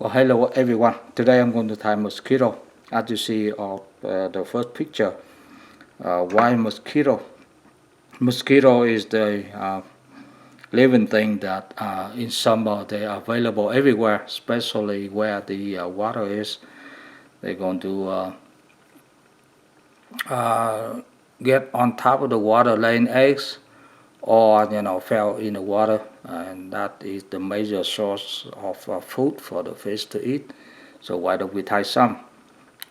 Well, hello everyone. Today I'm going to tie mosquito. As you see of the first picture, why mosquito? Mosquito is the living thing that in summer they are available everywhere, especially where the water is. They're going to uh, get on top of the water laying eggs, or fell in the water, and that is the major source of food for the fish to eat. So why don't we tie some,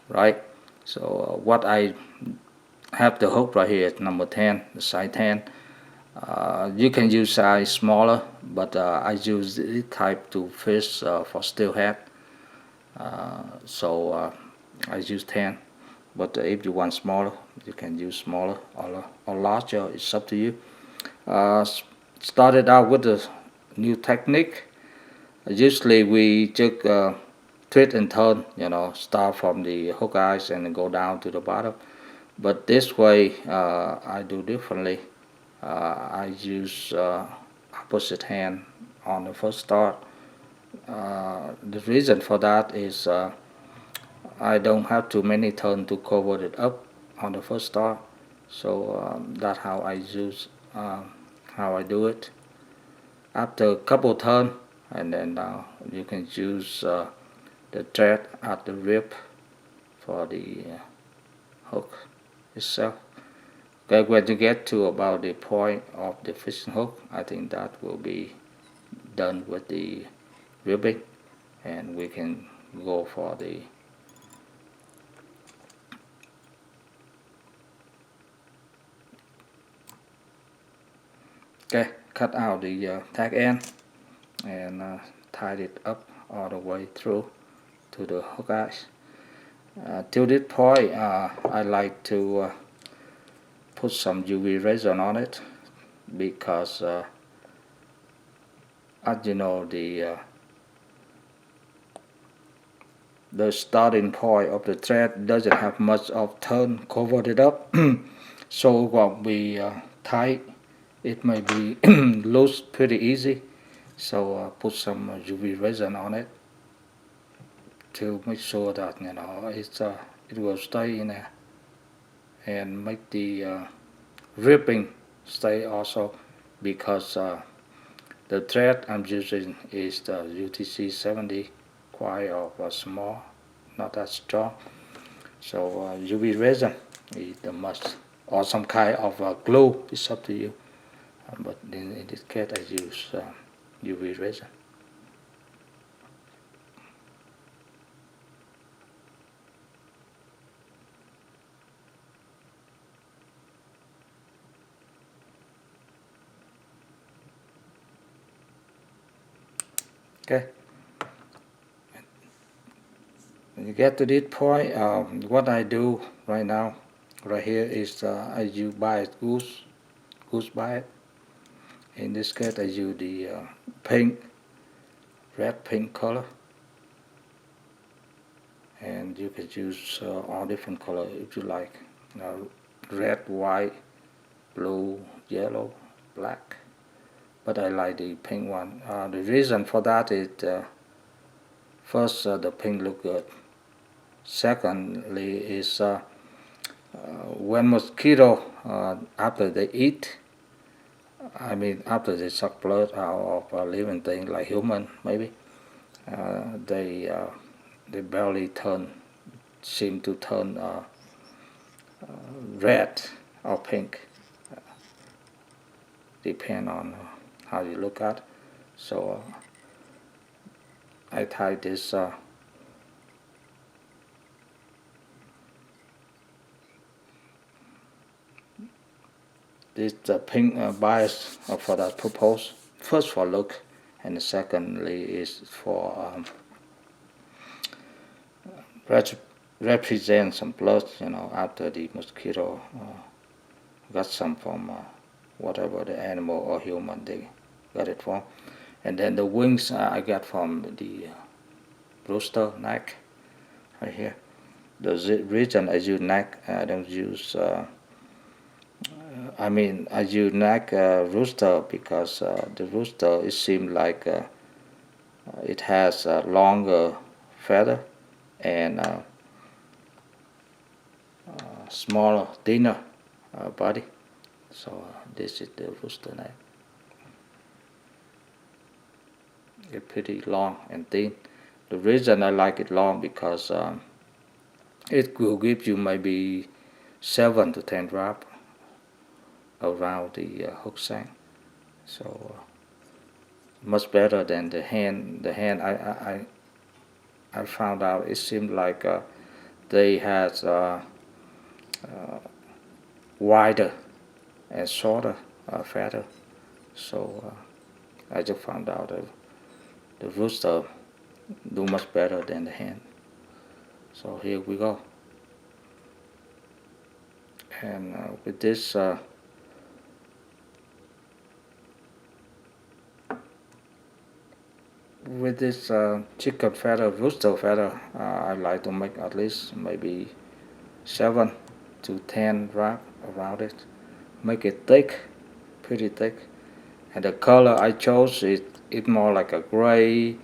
right? So what I have the hook right here is number 10, the size 10. You can use size smaller, but I use this type to fish for steelhead. So I use 10. But if you want smaller, you can use smaller or larger. It's up to you. Uh, Started out with a new technique. Usually we just twist and turn, start from the hook eyes and go down to the bottom. But this way I do differently. I use opposite hand on the first start. The reason for that is I don't have too many turns to cover it up on the first start. So that's how I use how I do it. After a couple turns, and then you can use the thread at the rib for the hook itself. Okay, when you get to about the point of the fishing hook, I think that will be done with the ribbing, and we can go for the okay, cut out the tag end and tied it up all the way through to the hook eyes. Till this point, I like to put some UV resin on it because, as you know, the starting point of the thread doesn't have much of turn covered it up. So when we tie, it may be loose pretty easy. So put some UV resin on it to make sure that it will stay in there and make the ripping stay also, because the thread I'm using is the UTC 70, quite of small, not that strong. So UV resin is the must, or some kind of glue. It's up to you. But in this case, I use UV resin. Okay. When you get to this point, what I do right now, right here, is I use bias goose bias. In this case, I use the pink, red pink color, and you can use all different color if you like. Red, white, blue, yellow, black. But I like the pink one. The reason for that is first, the pink look good. Secondly, is when mosquito after they eat, I mean after they suck blood out of a living thing like human maybe, they barely seem to turn red or pink, depend on how you look at. So I tie this pink bias for that purpose. First for look, and secondly is for represent some blood, after the mosquito got some from whatever the animal or human they got it from. And then the wings I got from the rooster neck right here. The reason I use neck, I don't use I use neck rooster because the rooster, it seems like It has a longer feather and smaller, thinner body. So this is the rooster neck. It's pretty long and thin. The reason I like it long because it will give you maybe 7 to 10 drops around the hook shank. So much better than the hand. The hand I found out it seemed like they had wider and shorter feather. So I just found out that the rooster do much better than the hen. So here we go. And with this chicken feather, rooster feather, I like to make at least maybe 7 to 10 wrap around it. Make it thick, pretty thick. And the color I chose it more like a gray.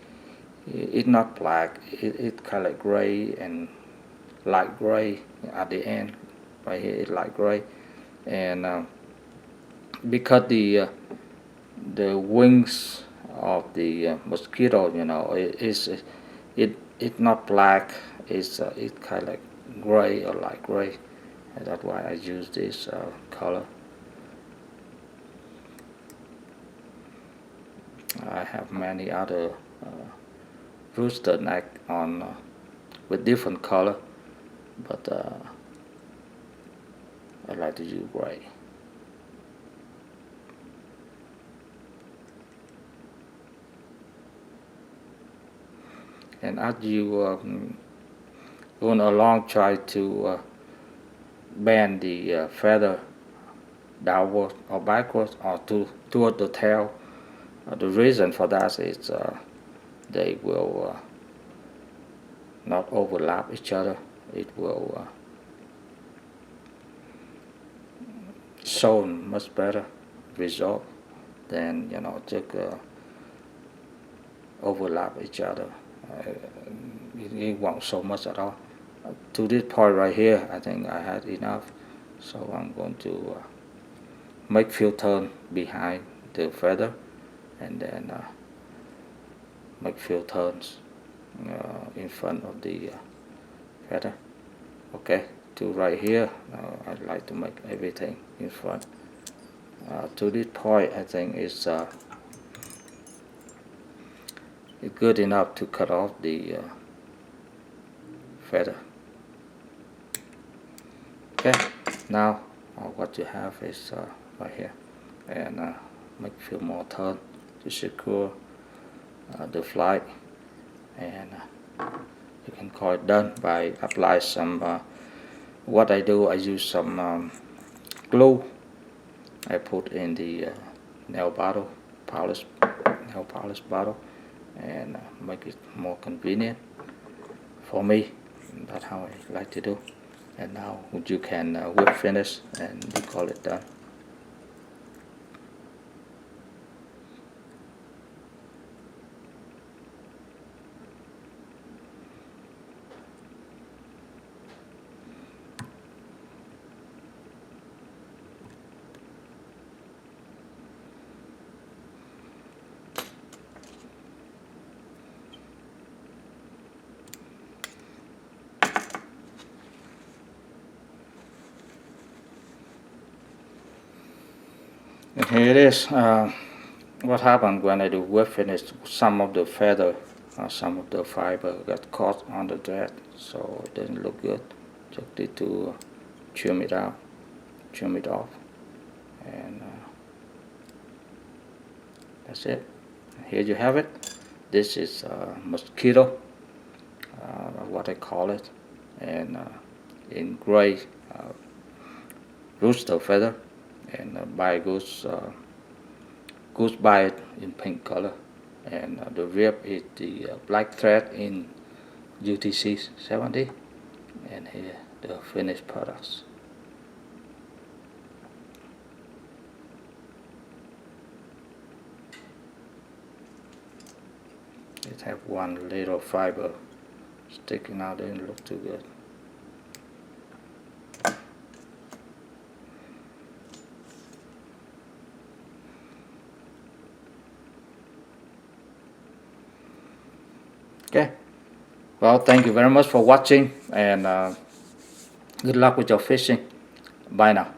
It's not black. It kind of gray and light gray at the end. Right here, it's light gray. And because the wings of the mosquito, it's not black. It's kind of like gray or light gray, and that's why I use this color. I have many other rooster neck on with different color, but I like to use gray. And as you going along, try to bend the feather downward or backwards or toward the tail. The reason for that is they will not overlap each other. It will show much better result than just overlap each other. It won't show much at all. To this point right here, I think I had enough, so I'm going to make few turn behind the feather, and then make few turns in front of the feather. Okay, to right here, I'd like to make everything in front. To this point, I think it's good enough to cut off the feather. Okay, now what you have is right here, and make a few more turns to secure the flight, and you can call it done by apply some what I do, I use some glue I put in the nail polish bottle, and make it more convenient for me. That's how I like to do. And now you can whip finish, and we call it done. And here it is. What happened when I do whip finish? Some of the feather, some of the fiber got caught on the thread, so it didn't look good. Just need to trim it out, trim it off, and that's it. Here you have it. This is mosquito, what I call it, and in gray rooster feather, and by goose bite in pink color, and the rib is the black thread in UTC 70, and here the finished products. It have one little fiber sticking out. Didn't look too good. Okay. Well, thank you very much for watching, and good luck with your fishing. Bye now.